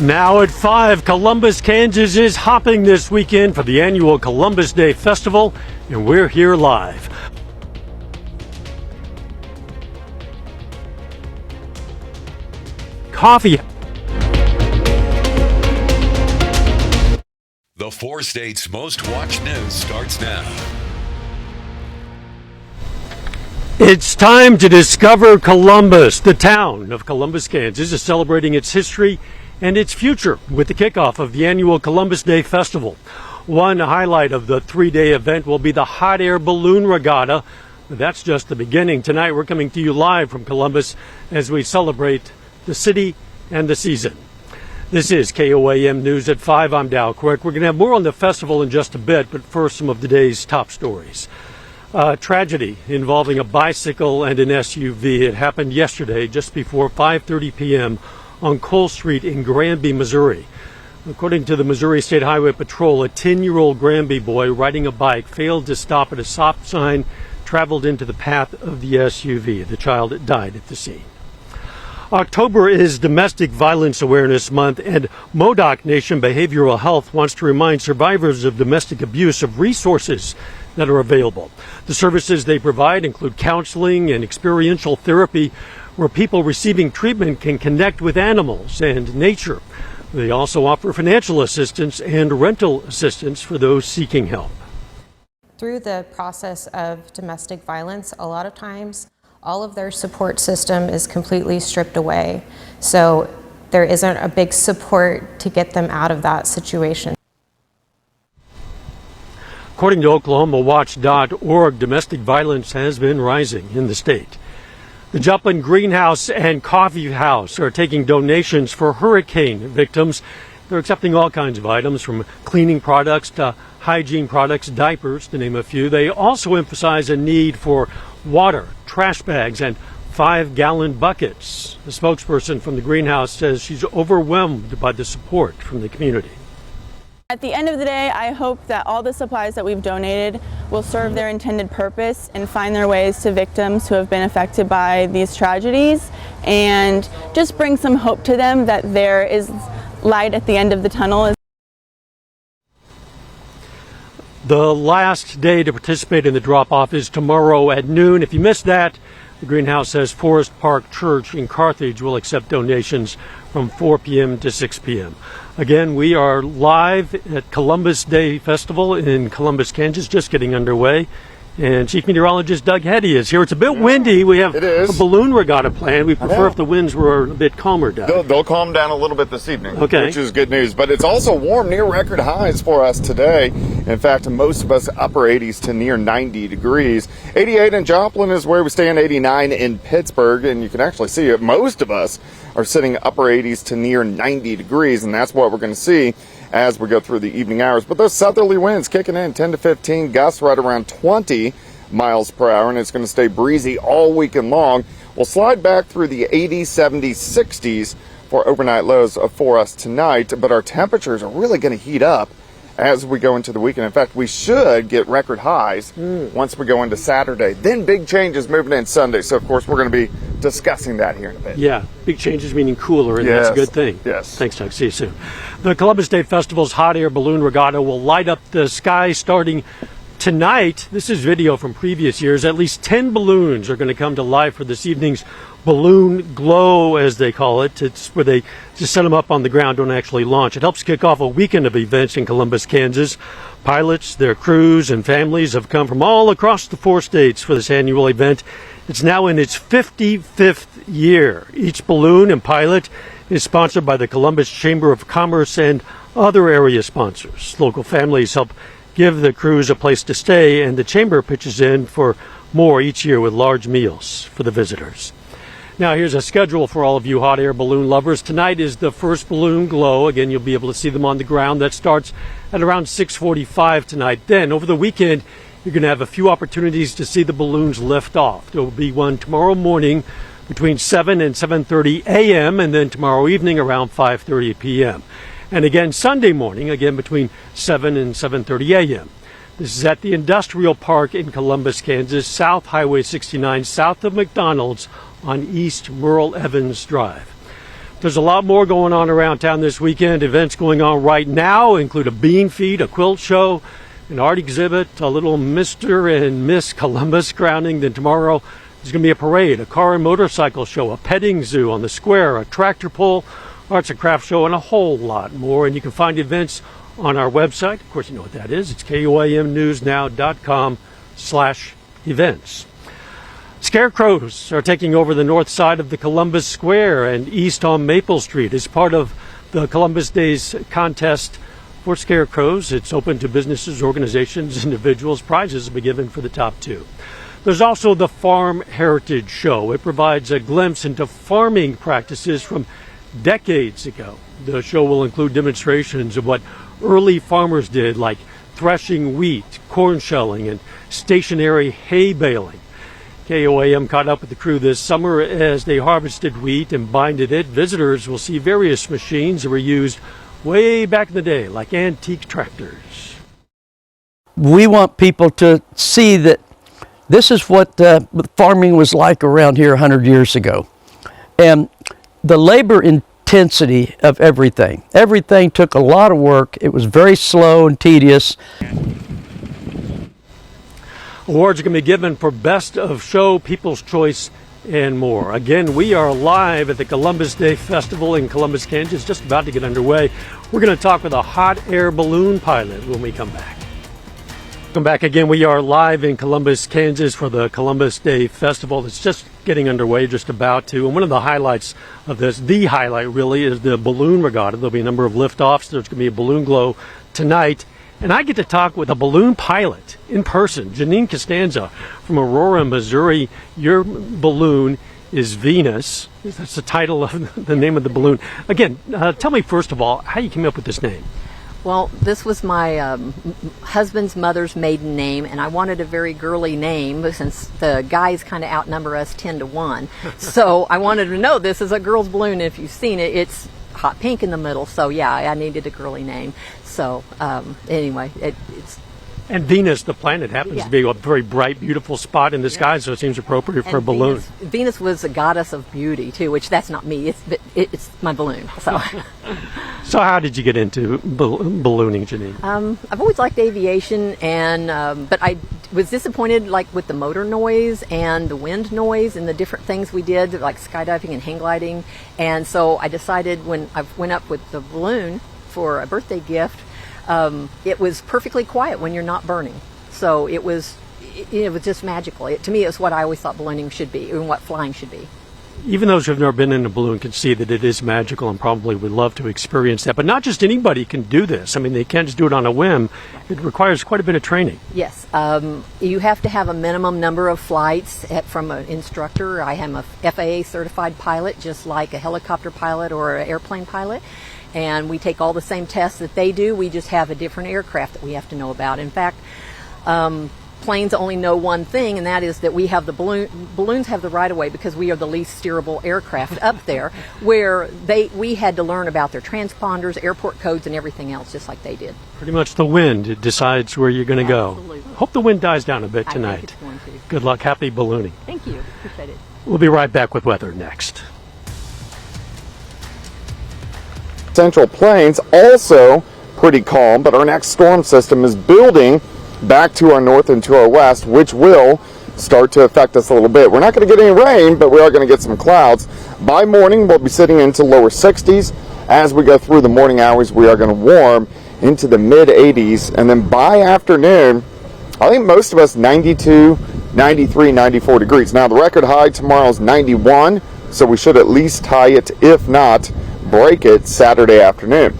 Now at 5, Columbus, Kansas is hopping this weekend for the annual Columbus Day Festival, and we're here live. Coffee. The 4 states' most watched news starts now. It's time to discover Columbus. The town of Columbus, Kansas is celebrating its history and its future with the kickoff of the annual Columbus Day Festival. One highlight of the 3-day event will be the hot air balloon regatta. That's just the beginning. Tonight we're coming to you live from Columbus as we celebrate the city and the season. This is KOAM News at 5. I'm Dow Quick. We're going to have more on the festival in just a bit, but first some of today's top stories. Tragedy involving a bicycle and an SUV. It happened yesterday just before 5:30 p.m. on Cole Street in Granby, Missouri. According to the Missouri State Highway Patrol, a 10-year-old Granby boy riding a bike failed to stop at a stop sign, traveled into the path of the SUV. The child died at the scene. October is Domestic Violence Awareness Month, and Modoc Nation Behavioral Health wants to remind survivors of domestic abuse of resources that are available. The services they provide include counseling and experiential therapy, where people receiving treatment can connect with animals and nature. They also offer financial assistance and rental assistance for those seeking help. Through the process of domestic violence, a lot of times all of their support system is completely stripped away. So there isn't a big support to get them out of that situation. According to OklahomaWatch.org, domestic violence has been rising in the state. The Joplin Greenhouse and Coffee House are taking donations for hurricane victims. They're accepting all kinds of items, from cleaning products to hygiene products, diapers, to name a few. They also emphasize a need for water, trash bags, and 5-gallon buckets. The spokesperson from the greenhouse says she's overwhelmed by the support from the community. At the end of the day, I hope that all the supplies that we've donated will serve their intended purpose and find their ways to victims who have been affected by these tragedies, and just bring some hope to them that there is light at the end of the tunnel. The last day to participate in the drop-off is tomorrow at noon. If you missed that, the greenhouse says Forest Park Church in Carthage will accept donations from 4 p.m. to 6 p.m. Again, we are live at Columbus Day Festival in Columbus, Kansas, just getting underway. And Chief Meteorologist Doug Hetty is here. It's a bit windy. We have a balloon regatta planned. We prefer if the winds were a bit calmer, Doug. They'll calm down a little bit this evening, okay, which is good news. But it's also warm, near record highs for us today. In fact, most of us upper 80s to near 90 degrees. 88 in Joplin is where we stand, 89 in Pittsburgh. And you can actually see it. Most of us are sitting upper 80s to near 90 degrees. And that's what we're going to see as we go through the evening hours. But those southerly winds kicking in 10 to 15, gusts right around 20 miles per hour, and it's going to stay breezy all weekend long. We'll slide back through the 80s, 70s, 60s for overnight lows for us tonight, but our temperatures are really going to heat up as we go into the weekend. In fact, we should get record highs once we go into Saturday. Then big changes moving in Sunday. So, of course, we're going to be discussing that here in a bit. Yeah, big changes meaning cooler, and that's a good thing. Yes. Thanks, Doug. See you soon. The Columbus Day Festival's hot air balloon regatta will light up the sky starting tonight. This is video from previous years. At least 10 balloons are going to come to life for this evening's balloon glow, as they call it. It's where they just set them up on the ground, don't actually launch. It helps kick off a weekend of events in Columbus, Kansas. Pilots, their crews, and families have come from all across the 4 states for this annual event. It's now in its 55th year. Each balloon and pilot is sponsored by the Columbus Chamber of Commerce and other area sponsors. Local families help give the crews a place to stay, and the chamber pitches in for more each year with large meals for the visitors. Now here's a schedule for all of you hot air balloon lovers. Tonight is the first balloon glow. Again, you'll be able to see them on the ground. That starts at around 6:45 tonight. Then over the weekend, you're going to have a few opportunities to see the balloons lift off. There will be one tomorrow morning between 7 and 7:30 a.m. and then tomorrow evening around 5:30 p.m. And again Sunday morning, again between 7 and 7:30 a.m. This is at the Industrial Park in Columbus, Kansas, South Highway 69, south of McDonald's on East Merle Evans Drive. There's a lot more going on around town this weekend. Events going on right now include a bean feed, a quilt show, an art exhibit, a little Mr. and Miss Columbus crowning. Then tomorrow there's going to be a parade, a car and motorcycle show, a petting zoo on the square, a tractor pull, arts and crafts show, and a whole lot more. And you can find events on our website. Of course, you know what that is. It's KOAMnewsnow.com/events. Scarecrows are taking over the north side of the Columbus Square and east on Maple Street as part of the Columbus Days contest for scarecrows. It's open to businesses, organizations, individuals. Prizes will be given for the top two. There's also the Farm Heritage Show. It provides a glimpse into farming practices from decades ago. The show will include demonstrations of what early farmers did, like threshing wheat, corn shelling, and stationary hay baling. KOAM caught up with the crew this summer as they harvested wheat and binded it. Visitors will see various machines that were used way back in the day, like antique tractors. We want people to see that this is what farming was like around here 100 years ago. And the labor intensity of everything took a lot of work. It was very slow and tedious. Awards are going to be given for Best of Show, People's Choice, and more. Again, we are live at the Columbus Day Festival in Columbus, Kansas, just about to get underway. We're going to talk with a hot air balloon pilot when we come back. Welcome back again. We are live in Columbus, Kansas for the Columbus Day Festival. It's just getting underway, just about to. And one of the highlights of this, the highlight really, is the balloon regatta. There'll be a number of liftoffs. There's going to be a balloon glow tonight. And I get to talk with a balloon pilot in person, Janine Costanza from Aurora, Missouri. Your balloon is Venus. That's the title of the name of the balloon. Again, tell me first of all how you came up with this name. Well, this was my husband's mother's maiden name, and I wanted a very girly name since the guys kind of outnumber us 10-1. So I wanted to know this is a girl's balloon. If you've seen it, it's hot pink in the middle. So yeah, I needed a girly name. So anyway, it's. And Venus, the planet, happens to be a very bright, beautiful spot in the sky, so it seems appropriate for a balloon. Venus was a goddess of beauty, too, which that's not me. It's my balloon. So, so how did you get into ballooning, Janine? I've always liked aviation, and but I was disappointed with the motor noise and the wind noise and the different things we did, like skydiving and hang gliding. And so I decided when I went up with the balloon for a birthday gift, it was perfectly quiet when you're not burning. So it was just magical. To me, it's what I always thought ballooning should be and what flying should be. Even those who have never been in a balloon can see that it is magical and probably would love to experience that. But not just anybody can do this. I mean, they can't just do it on a whim. It requires quite a bit of training. Yes. You have to have a minimum number of flights from an instructor. I am a FAA certified pilot, just like a helicopter pilot or an airplane pilot. And we take all the same tests that they do. We just have a different aircraft that we have to know about. In fact, planes only know one thing, and that is that we have the balloons have the right of way because we are the least steerable aircraft up there, where we had to learn about their transponders, airport codes, and everything else, just like they did. Pretty much the wind decides where you're going to go. Hope the wind dies down a bit tonight. I think it's going to. Good luck. Happy ballooning. Thank you. Appreciate it. We'll be right back with weather next. Central Plains also pretty calm, but our next storm system is building back to our north and to our west, which will start to affect us a little bit. We're not going to get any rain, but we are going to get some clouds. By morning, we'll be sitting into lower 60s. As we go through the morning hours, we are going to warm into the mid 80s, and then by afternoon, I think most of us 92, 93, 94 degrees. Now the record high tomorrow is 91, so we should at least tie it, if not break it, Saturday afternoon.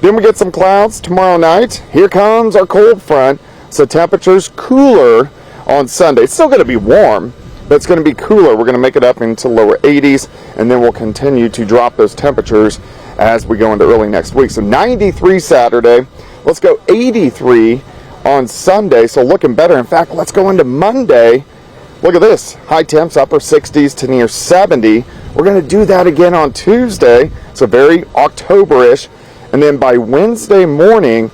Then we get some clouds tomorrow night. Here comes our cold front, so temperatures cooler on Sunday. It's still going to be warm, but it's going to be cooler. We're going to make it up into lower 80s, and then we'll continue to drop those temperatures as we go into early next week. So 93 Saturday. Let's go 83 on Sunday, so looking better. In fact, let's go into Monday. Look at this. High temps, upper 60s to near 70. We're going to do that again on Tuesday, so very October-ish. And then by Wednesday morning,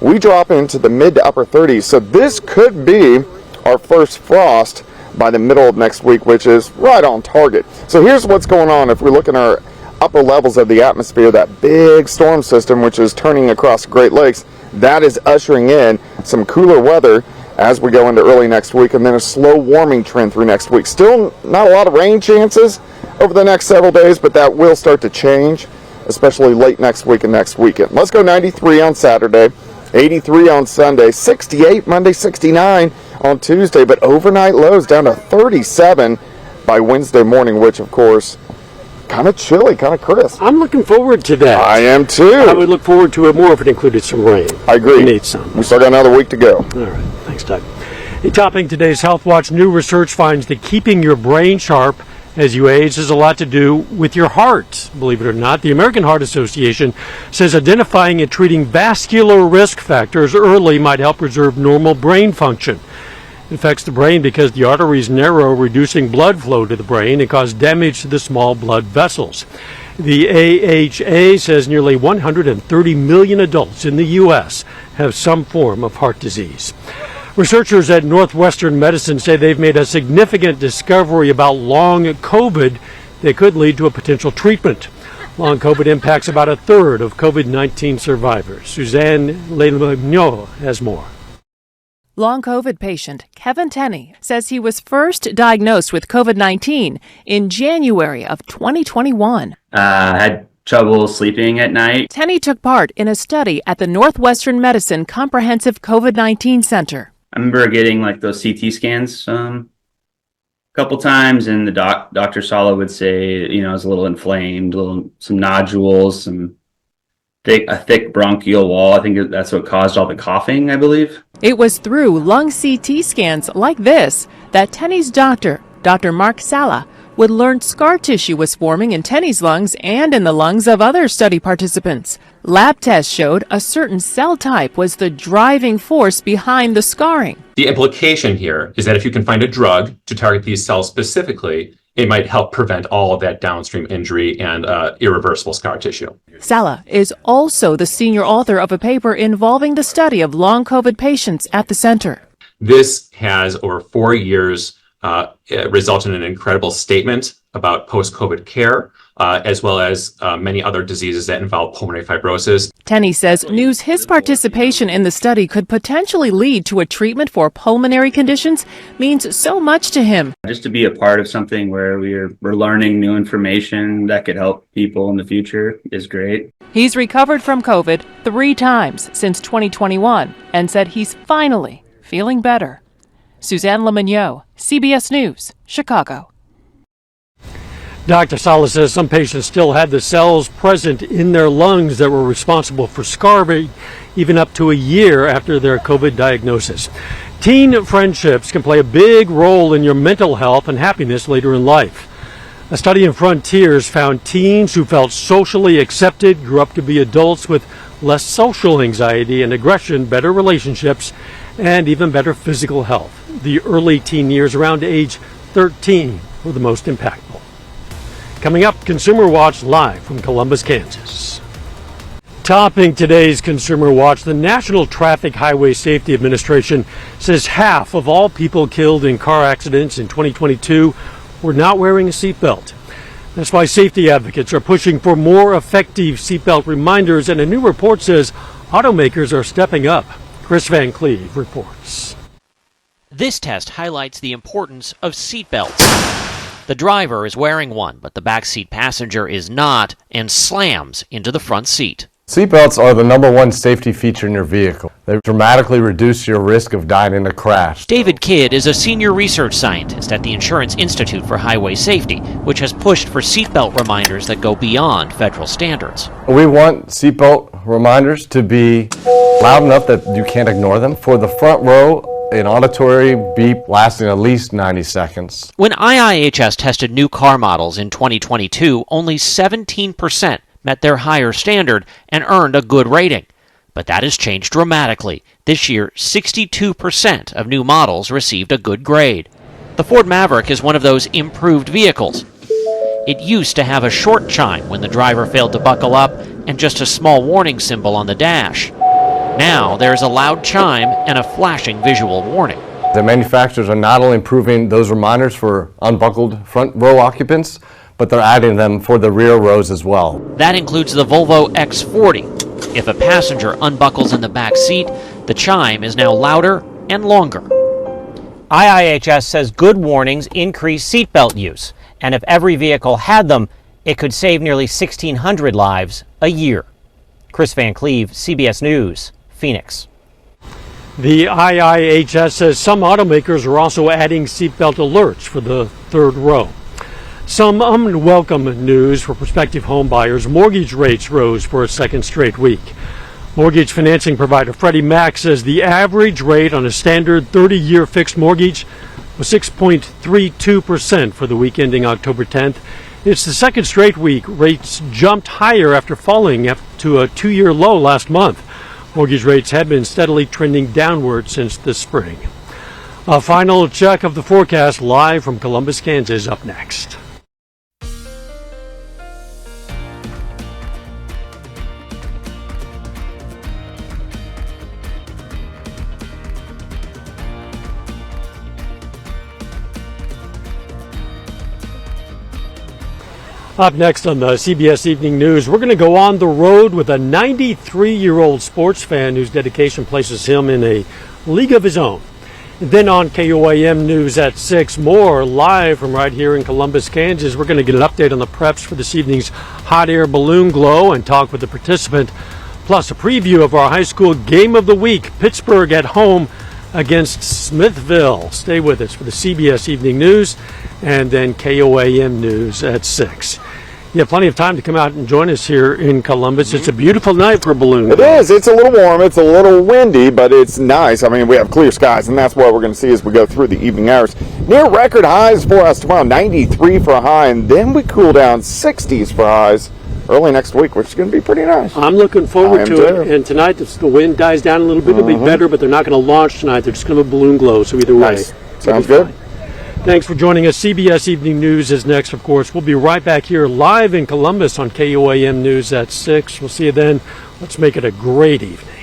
we drop into the mid to upper 30s. So this could be our first frost by the middle of next week, which is right on target. So here's what's going on if we look in our upper levels of the atmosphere, that big storm system which is turning across the Great Lakes, that is ushering in some cooler weather as we go into early next week, and then a slow warming trend through next week. Still not a lot of rain chances over the next several days, but that will start to change, especially late next week and next weekend. Let's go 93 on Saturday, 83 on Sunday, 68 Monday, 69 on Tuesday, but overnight lows down to 37 by Wednesday morning, which of course, kind of chilly, kind of crisp. I'm looking forward to that. I am too. I would look forward to it more if it included some rain. I agree. We need some. We still got another week to go. All right. Thanks, Doug. Hey, topping today's Health Watch, new research finds that keeping your brain sharp as you age has a lot to do with your heart. Believe it or not, the American Heart Association says identifying and treating vascular risk factors early might help preserve normal brain function. It affects the brain because the arteries narrow, reducing blood flow to the brain and cause damage to the small blood vessels. The AHA says nearly 130 million adults in the U.S. have some form of heart disease. Researchers at Northwestern Medicine say they've made a significant discovery about long COVID that could lead to a potential treatment. Long COVID impacts about a third of COVID-19 survivors. Suzanne Lemoigneau has more. Long COVID patient Kevin Tenney says he was first diagnosed with COVID-19 in January of 2021. Had trouble sleeping at night. Tenney took part in a study at the Northwestern Medicine Comprehensive COVID-19 Center. I remember getting like those CT scans a couple times, and the Dr. Sala would say, it was a little inflamed, some nodules, a thick bronchial wall. I think that's what caused all the coughing, I believe. It was through lung CT scans like this that Tenney's doctor, Dr. Mark Sala, would learn scar tissue was forming in Tenney's lungs and in the lungs of other study participants. Lab tests showed a certain cell type was the driving force behind the scarring. The implication here is that if you can find a drug to target these cells specifically, it might help prevent all of that downstream injury and irreversible scar tissue. Sala is also the senior author of a paper involving the study of long COVID patients at the center. This has, over 4 years, resulted in an incredible statement about post-COVID care, as well as many other diseases that involve pulmonary fibrosis. Tenney says his participation in the study could potentially lead to a treatment for pulmonary conditions means so much to him. Just to be a part of something where we're learning new information that could help people in the future is great. He's recovered from COVID 3 times since 2021 and said he's finally feeling better. Suzanne Lemoigneau, CBS News, Chicago. Dr. Sala says some patients still had the cells present in their lungs that were responsible for scarring even up to a year after their COVID diagnosis. Teen friendships can play a big role in your mental health and happiness later in life. A study in Frontiers found teens who felt socially accepted grew up to be adults with less social anxiety and aggression, better relationships, and even better physical health. The early teen years around age 13 were the most impactful. Coming up, Consumer Watch live from Columbus, Kansas. Topping today's Consumer Watch, the National Traffic Highway Safety Administration says half of all people killed in car accidents in 2022 were not wearing a seatbelt. That's why safety advocates are pushing for more effective seatbelt reminders, and a new report says automakers are stepping up. Chris Van Cleve reports. This test highlights the importance of seatbelts. The driver is wearing one, but the backseat passenger is not and slams into the front seat. Seatbelts are the #1 safety feature in your vehicle. They dramatically reduce your risk of dying in a crash. David Kidd is a senior research scientist at the Insurance Institute for Highway Safety, which has pushed for seatbelt reminders that go beyond federal standards. We want seatbelt reminders to be loud enough that you can't ignore them. For the front row, an auditory beep lasting at least 90 seconds. When IIHS tested new car models in 2022, only 17% met their higher standard and earned a good rating. But that has changed dramatically. This year, 62% of new models received a good grade. The Ford Maverick is one of those improved vehicles. It used to have a short chime when the driver failed to buckle up and just a small warning symbol on the dash. Now there's a loud chime and a flashing visual warning. The manufacturers are not only improving those reminders for unbuckled front row occupants, but they're adding them for the rear rows as well. That includes the Volvo X40. If a passenger unbuckles in the back seat, the chime is now louder and longer. IIHS says good warnings increase seatbelt use, and if every vehicle had them, it could save nearly 1,600 lives a year. Chris Van Cleve, CBS News, Phoenix. The IIHS says some automakers are also adding seatbelt alerts for the third row. Some unwelcome news for prospective home buyers. Mortgage rates rose for a second straight week. Mortgage financing provider Freddie Mac says the average rate on a standard 30-year fixed mortgage was 6.32% for the week ending October 10th. It's the second straight week rates jumped higher after falling up to a 2-year low last month. Mortgage rates had been steadily trending downward since the spring. A final check of the forecast live from Columbus, Kansas, up next. Up next on the CBS Evening News, we're going to go on the road with a 93-year-old sports fan whose dedication places him in a league of his own. And then on KOAM News at 6, more live from right here in Columbus, Kansas. We're going to get an update on the preps for this evening's hot air balloon glow and talk with the participant, plus a preview of our high school game of the week, Pittsburgh at home against Smithville. Stay with us for the CBS Evening News and then KOAM News at 6. You have plenty of time to come out and join us here in Columbus. It's a beautiful night for a balloon. It is. It's a little warm. It's a little windy, but it's nice. I mean, we have clear skies, and that's what we're going to see as we go through the evening hours. Near record highs for us tomorrow, 93 for a high, and then we cool down 60s for highs early next week, which is going to be pretty nice. I'm looking forward to it. And tonight, the wind dies down a little bit. It'll be better, but they're not going to launch tonight. They're just going to have a balloon glow, so either way. Nice. Sounds good. Thanks for joining us. CBS Evening News is next, of course. We'll be right back here live in Columbus on KOAM News at 6. We'll see you then. Let's make it a great evening.